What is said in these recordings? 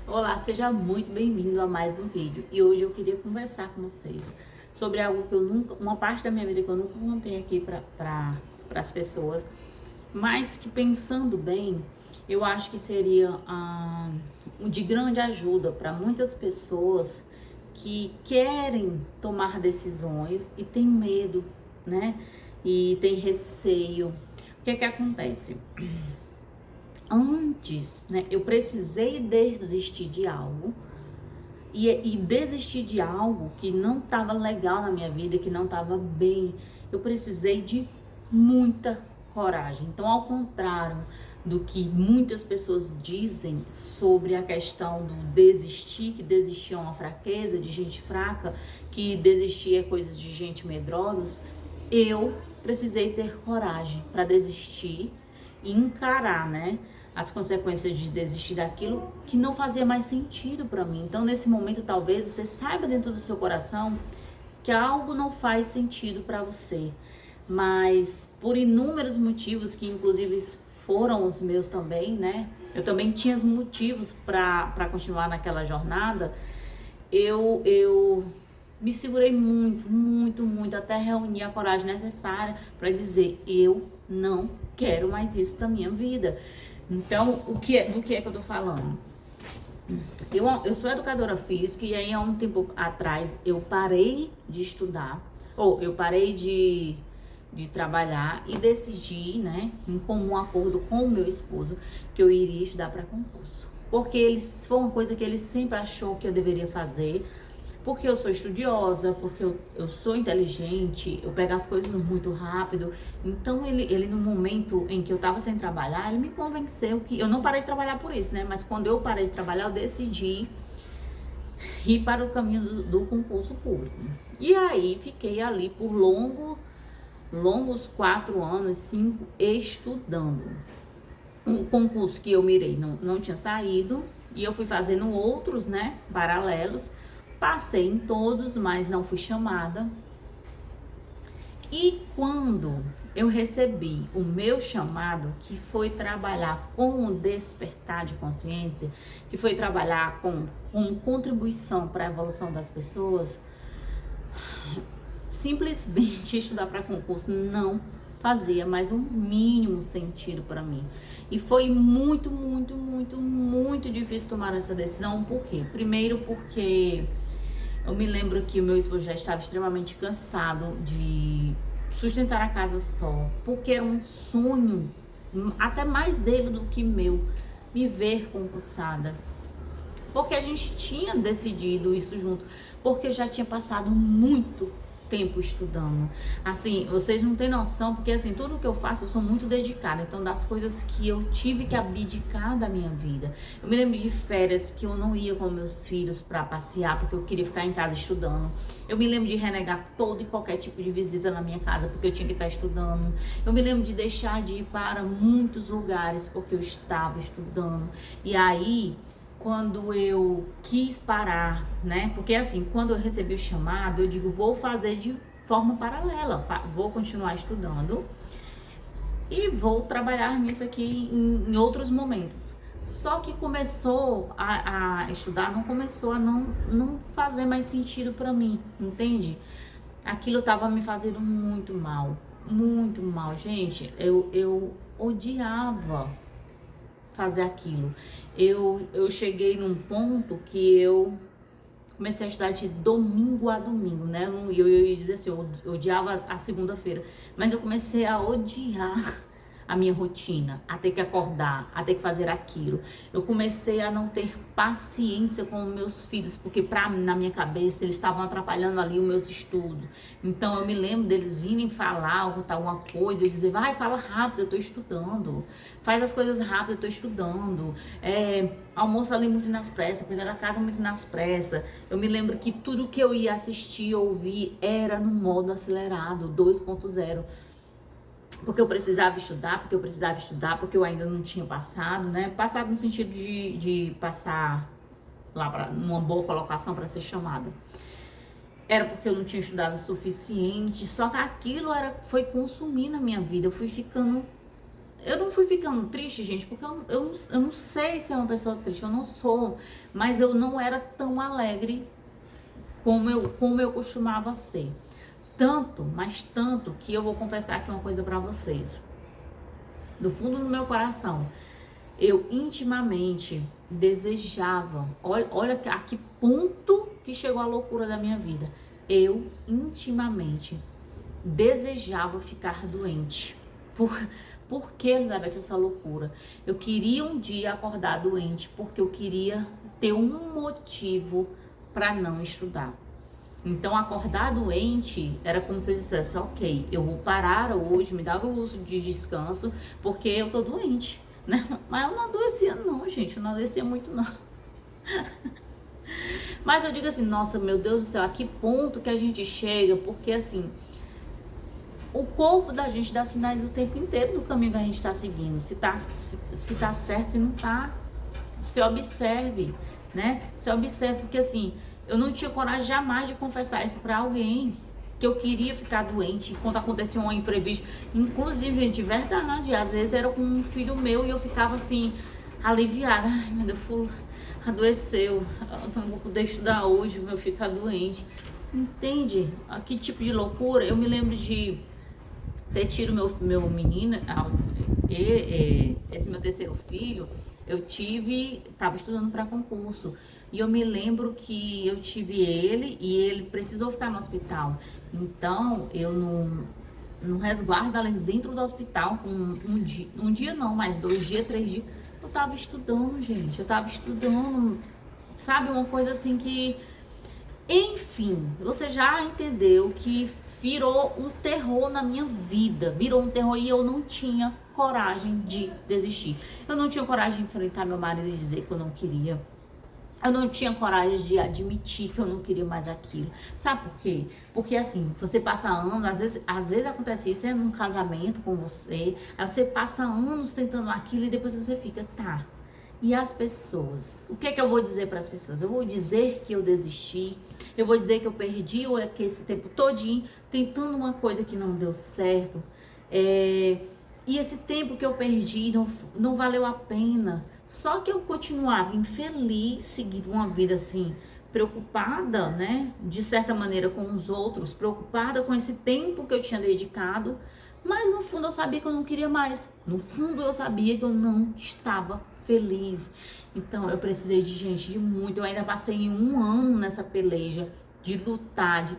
Olá, seja muito bem-vindo a mais um vídeo. E hoje eu queria conversar com vocês sobre algo que eu nunca, uma parte da minha vida que eu nunca contei aqui para as pessoas, mas que pensando bem, eu acho que seria de grande ajuda para muitas pessoas que querem tomar decisões e tem medo, né? E tem receio. O que é que acontece? Antes, né, eu precisei desistir de algo e desistir de algo que não estava legal na minha vida, que não estava bem. Eu precisei de muita coragem. Então, ao contrário do que muitas pessoas dizem sobre a questão do desistir, que desistir é uma fraqueza de gente fraca, que desistir é coisa de gente medrosa, eu precisei ter coragem para desistir e encarar, né, as consequências de desistir daquilo que não fazia mais sentido para mim. Então, nesse momento, talvez você saiba dentro do seu coração que algo não faz sentido para você, mas por inúmeros motivos, que inclusive foram os meus também, né? Eu também tinha os motivos para continuar naquela jornada. Eu me segurei muito, até reunir a coragem necessária para dizer: eu não quero mais isso para minha vida. Então, do que é que eu tô falando? Eu sou educadora física e aí há um tempo atrás eu parei de estudar, ou eu parei de trabalhar e decidi, né, em comum acordo com o meu esposo, que eu iria estudar para concurso. Porque foi uma coisa que ele sempre achou que eu deveria fazer, porque eu sou estudiosa, porque eu sou inteligente, eu pego as coisas muito rápido. Então ele no momento em que eu tava sem trabalhar, ele me convenceu que eu não parei de trabalhar por isso, né? Mas quando eu parei de trabalhar, eu decidi ir para o caminho do concurso público. E aí fiquei ali por longos 4 anos, 5, estudando. O concurso que eu mirei não tinha saído e eu fui fazendo outros, né, paralelos. Passei em todos, mas não fui chamada. E quando eu recebi o meu chamado, que foi trabalhar com o despertar de consciência, que foi trabalhar com contribuição para a evolução das pessoas, simplesmente estudar para concurso não fazia mais um mínimo sentido para mim. E foi muito difícil tomar essa decisão. Por quê? Primeiro porque eu me lembro que o meu esposo já estava extremamente cansado de sustentar a casa só, porque era um sonho, até mais dele do que meu, me ver concursada. Porque a gente tinha decidido isso junto, porque eu já tinha passado muito tempo estudando. Assim, vocês não têm noção, porque assim, tudo que eu faço eu sou muito dedicada. Então, das coisas que eu tive que abdicar da minha vida. Eu me lembro de férias que eu não ia com meus filhos para passear, porque eu queria ficar em casa estudando. Eu me lembro de renegar todo e qualquer tipo de visita na minha casa, porque eu tinha que estar estudando. Eu me lembro de deixar de ir para muitos lugares, porque eu estava estudando. E aí, quando eu quis parar, né? Porque assim, quando eu recebi o chamado, eu digo, vou fazer de forma paralela, vou continuar estudando e vou trabalhar nisso aqui em outros momentos. Só que começou a estudar, não começou a não fazer mais sentido para mim, entende? Aquilo tava me fazendo muito mal, gente. Eu odiava fazer aquilo. Eu cheguei num ponto que eu comecei a estudar de domingo a domingo, né? Eu ia dizer assim, eu odiava a segunda-feira, mas eu comecei a odiar a minha rotina, a ter que acordar, a ter que fazer aquilo. Eu comecei a não ter paciência com os meus filhos, porque na minha cabeça eles estavam atrapalhando ali os meus estudos. Então eu me lembro deles virem falar ou contar alguma coisa, eu dizer, vai, fala rápido, eu tô estudando. Faz as coisas rápido, eu tô estudando. Almoço ali muito nas pressas, cuidar da casa muito nas pressas. Eu me lembro que tudo que eu ia assistir, ouvir, era no modo acelerado, 2.0. Porque eu precisava estudar, porque eu ainda não tinha passado, né? Passado no sentido de passar lá para uma boa colocação para ser chamada. Era porque eu não tinha estudado o suficiente, só que aquilo foi consumindo a minha vida. Eu fui ficando eu não fui ficando triste, gente, porque eu não sei ser uma pessoa triste, eu não sou, mas eu não era tão alegre como eu costumava ser. Tanto, mas tanto, que eu vou confessar aqui uma coisa pra vocês. Do fundo do meu coração, eu intimamente desejava, olha a que ponto que chegou a loucura da minha vida. Eu intimamente desejava ficar doente. Por que, Elizabeth, essa loucura? Eu queria um dia acordar doente porque eu queria ter um motivo para não estudar. Então, acordar doente era como se eu dissesse, ok, eu vou parar hoje, me dar o luxo de descanso, porque eu tô doente, né? Mas eu não adoecia não, gente, eu não adoecia muito não. Mas eu digo assim, nossa, meu Deus do céu, a que ponto que a gente chega, porque assim, o corpo da gente dá sinais o tempo inteiro do caminho que a gente tá seguindo, se tá certo, se não tá, se observe, né? Se observe, porque assim, eu não tinha coragem jamais de confessar isso pra alguém, que eu queria ficar doente quando acontecia um imprevisto. Inclusive, gente, verdade, às vezes era com um filho meu e eu ficava assim, aliviada. Ai, meu Deus, adoeceu, eu não vou poder estudar hoje, meu filho tá doente. Entende? A que tipo de loucura? Eu me lembro de ter tido meu menino, esse meu terceiro filho, tava estudando para concurso. E eu me lembro que eu tive ele e ele precisou ficar no hospital. Então, eu no resguardo ali dentro do hospital, um dia não, mas 2 dias, 3 dias, eu tava estudando, gente. Eu tava estudando, sabe? Uma coisa assim que... Enfim, você já entendeu que virou um terror na minha vida. Virou um terror e eu não tinha coragem de desistir. Eu não tinha coragem de enfrentar meu marido e dizer que eu não queria. Eu não tinha coragem de admitir que eu não queria mais aquilo. Sabe por quê? Porque assim, você passa anos, às vezes acontece isso, é num casamento com você, aí você passa anos tentando aquilo e depois você fica, tá. E as pessoas? O que é que eu vou dizer para as pessoas? Eu vou dizer que eu desisti, eu vou dizer que eu perdi esse tempo todinho tentando uma coisa que não deu certo. E esse tempo que eu perdi não valeu a pena. Só que eu continuava infeliz, seguindo uma vida assim, preocupada, né? De certa maneira com os outros, preocupada com esse tempo que eu tinha dedicado. Mas no fundo eu sabia que eu não queria mais. No fundo eu sabia que eu não estava feliz. Então eu precisei de muito. Eu ainda passei 1 ano nessa peleja de lutar, de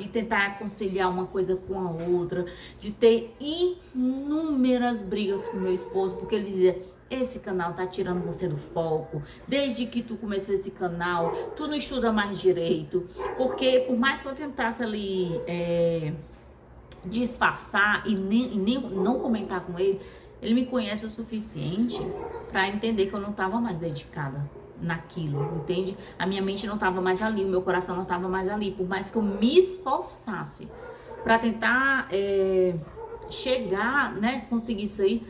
tentar conciliar uma coisa com a outra, de ter inúmeras brigas com meu esposo, porque ele dizia: esse canal tá tirando você do foco. Desde que tu começou esse canal, tu não estuda mais direito. Porque por mais que eu tentasse ali disfarçar e nem não comentar com ele, ele me conhece o suficiente para entender que eu não estava mais dedicada naquilo, entende? A minha mente não estava mais ali, o meu coração não estava mais ali. Por mais que eu me esforçasse para tentar chegar, né, conseguir isso aí,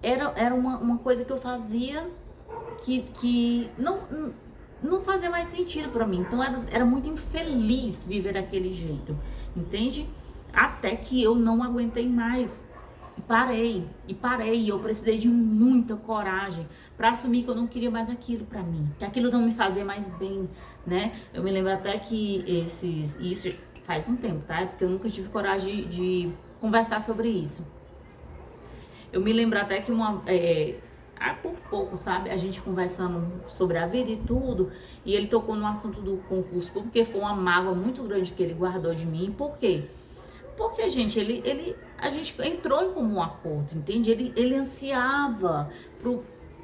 era uma coisa que eu fazia que não fazia mais sentido para mim. Então era muito infeliz viver daquele jeito, entende? Até que eu não aguentei mais. Parei. E eu precisei de muita coragem para assumir que eu não queria mais aquilo para mim, que aquilo não me fazia mais bem, né? Eu me lembro até que isso faz um tempo, tá? Porque eu nunca tive coragem de conversar sobre isso. Eu me lembro até que por pouco, sabe? A gente conversando sobre a vida e tudo, e ele tocou no assunto do concurso, porque foi uma mágoa muito grande que ele guardou de mim. Por quê? Porque, gente, a gente entrou em comum acordo, entende? Ele ansiava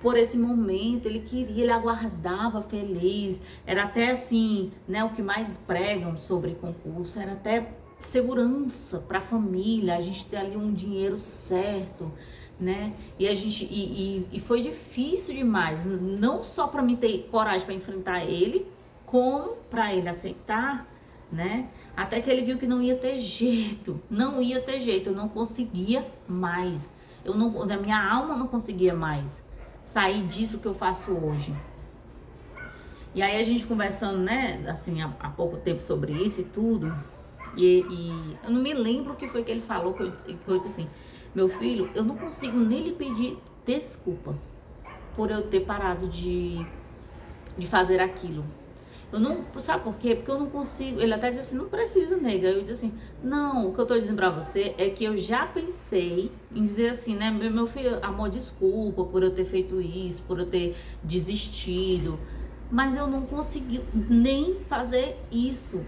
por esse momento, ele queria, ele aguardava feliz. Era até assim, né, o que mais pregam sobre concurso, era até segurança para a família, a gente ter ali um dinheiro certo, né? E a gente e foi difícil demais, não só para mim ter coragem para enfrentar ele, como para ele aceitar, né? Até que ele viu que não ia ter jeito, eu não conseguia mais, da minha alma não conseguia mais sair disso que eu faço hoje. E aí a gente conversando, né, assim, há pouco tempo sobre isso e tudo, e eu não me lembro o que foi que ele falou, que eu disse assim: Meu filho, eu não consigo nem lhe pedir desculpa por eu ter parado de fazer aquilo. Eu não, sabe por quê? Porque eu não consigo. Ele até diz assim, não precisa, nega. Eu disse assim, não, o que eu tô dizendo pra você é que eu já pensei em dizer assim, né? Meu filho, amor, desculpa por eu ter feito isso, por eu ter desistido. Mas eu não consegui nem fazer isso.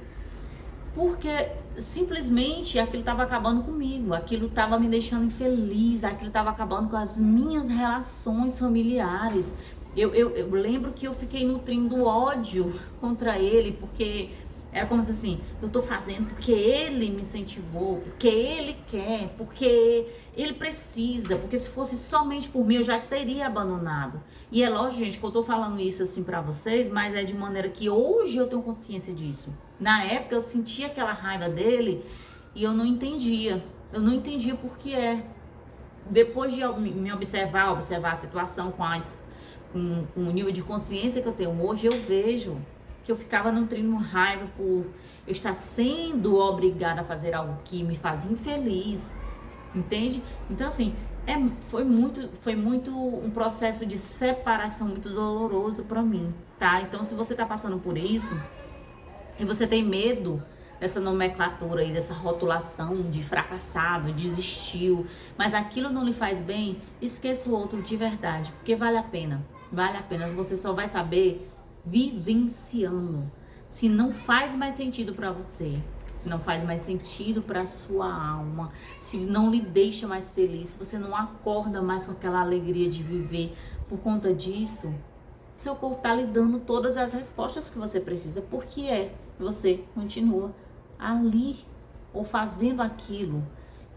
Porque simplesmente aquilo estava acabando comigo, aquilo estava me deixando infeliz, aquilo estava acabando com as minhas relações familiares. Eu lembro que eu fiquei nutrindo ódio contra ele, porque era como se assim, eu tô fazendo porque ele me incentivou, porque ele quer, porque ele precisa, porque se fosse somente por mim eu já teria abandonado. E é lógico, gente, que eu tô falando isso assim pra vocês, mas é de maneira que hoje eu tenho consciência disso. Na época eu sentia aquela raiva dele e eu não entendia. Eu não entendia por que é. Depois de me observar a situação com o nível de consciência que eu tenho hoje, eu vejo que eu ficava nutrindo raiva por eu estar sendo obrigada a fazer algo que me fazia infeliz, entende? Então assim, foi muito um processo de separação muito doloroso para mim, tá? Então se você tá passando por isso e você tem medo dessa nomenclatura aí, dessa rotulação de fracassado, desistiu, mas aquilo não lhe faz bem, esqueça o outro de verdade, porque vale a pena, você só vai saber vivenciando. Se não faz mais sentido para você, se não faz mais sentido para sua alma, se não lhe deixa mais feliz, se você não acorda mais com aquela alegria de viver por conta disso, seu corpo tá lhe dando todas as respostas que você precisa, porque você continua ali ou fazendo aquilo,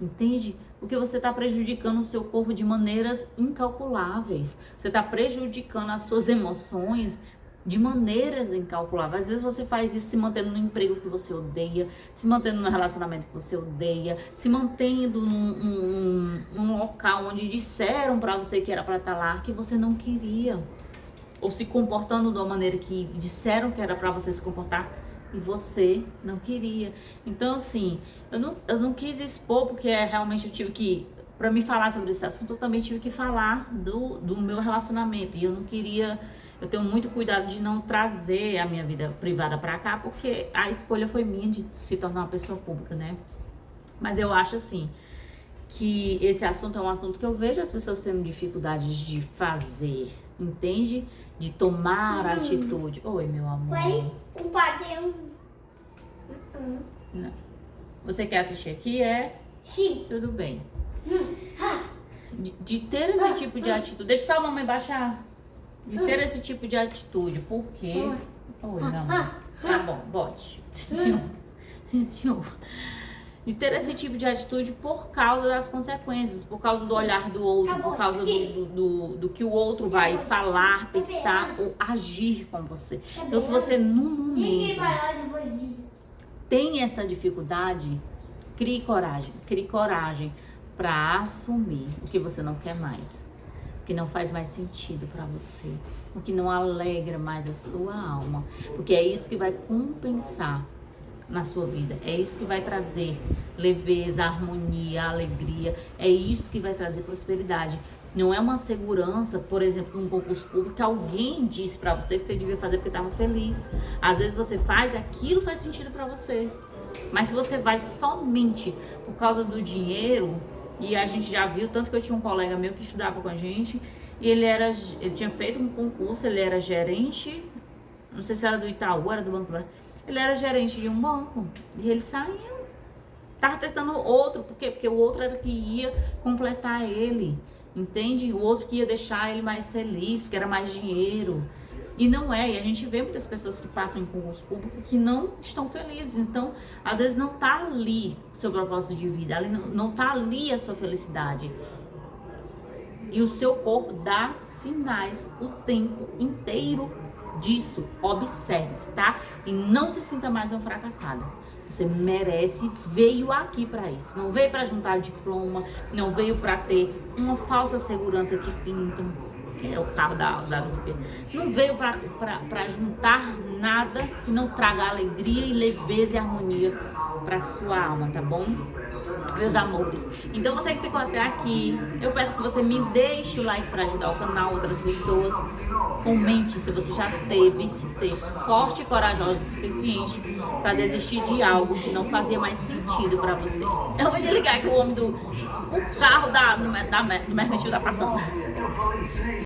entende? Porque você está prejudicando o seu corpo de maneiras incalculáveis, você está prejudicando as suas emoções de maneiras incalculáveis. Às vezes você faz isso se mantendo no emprego que você odeia, se mantendo no relacionamento que você odeia, se mantendo num local onde disseram para você que era para estar lá, que você não queria, ou se comportando de uma maneira que disseram que era para você se comportar e você não queria. Então assim, eu não quis expor, porque realmente eu tive que, para me falar sobre esse assunto, eu também tive que falar do meu relacionamento, e eu não queria, eu tenho muito cuidado de não trazer a minha vida privada para cá, porque a escolha foi minha de se tornar uma pessoa pública, né? Mas eu acho assim, que esse assunto é um assunto que eu vejo as pessoas tendo dificuldades de fazer, entende? De tomar atitude. Oi, meu amor. Vai um padrão. Não. Você quer assistir aqui? Sim. Tudo bem. De ter esse tipo de atitude. Deixa só a mamãe baixar. De ter esse tipo de atitude. Por quê? Oi, não. Tá bom, bote. Sim, senhor. Sim, senhor. De ter esse tipo de atitude por causa das consequências, por causa do olhar do outro, por causa do que o outro vai falar, pensar ou agir com você. Então, se você num momento tem essa dificuldade, crie coragem para assumir o que você não quer mais, o que não faz mais sentido para você, o que não alegra mais a sua alma, porque é isso que vai compensar na sua vida, é isso que vai trazer leveza, harmonia, alegria, é isso que vai trazer prosperidade. Não é uma segurança, por exemplo, num concurso público que alguém disse pra você que você devia fazer porque estava feliz. Às vezes você faz e aquilo faz sentido pra você, mas se você vai somente por causa do dinheiro, e a gente já viu, tanto que eu tinha um colega meu que estudava com a gente, e ele tinha feito um concurso, ele era gerente, não sei se era do Itaú, era do Banco Brasileiro. Ele era gerente de um banco e ele saiu. Tava tentando outro, por quê? Porque o outro era que ia completar ele, entende? O outro que ia deixar ele mais feliz, porque era mais dinheiro. E não é, e a gente vê muitas pessoas que passam em concurso público que não estão felizes. Então, às vezes não tá ali o seu propósito de vida, ali não tá ali a sua felicidade. E o seu corpo dá sinais o tempo inteiro disso. Observe-se, tá? E não se sinta mais um fracassado. Você merece, veio aqui para isso. Não veio para juntar diploma, não veio para ter uma falsa segurança que pintam. É o carro da não veio para juntar nada que não traga alegria e leveza e harmonia para sua alma, tá bom? Meus amores. Então você que ficou até aqui, eu peço que você me deixe o like para ajudar o canal, outras pessoas. Comente se você já teve que ser forte e corajosa o suficiente para desistir de algo que não fazia mais sentido para você. Eu vou desligar que o homem do carro do mercantil tá passando.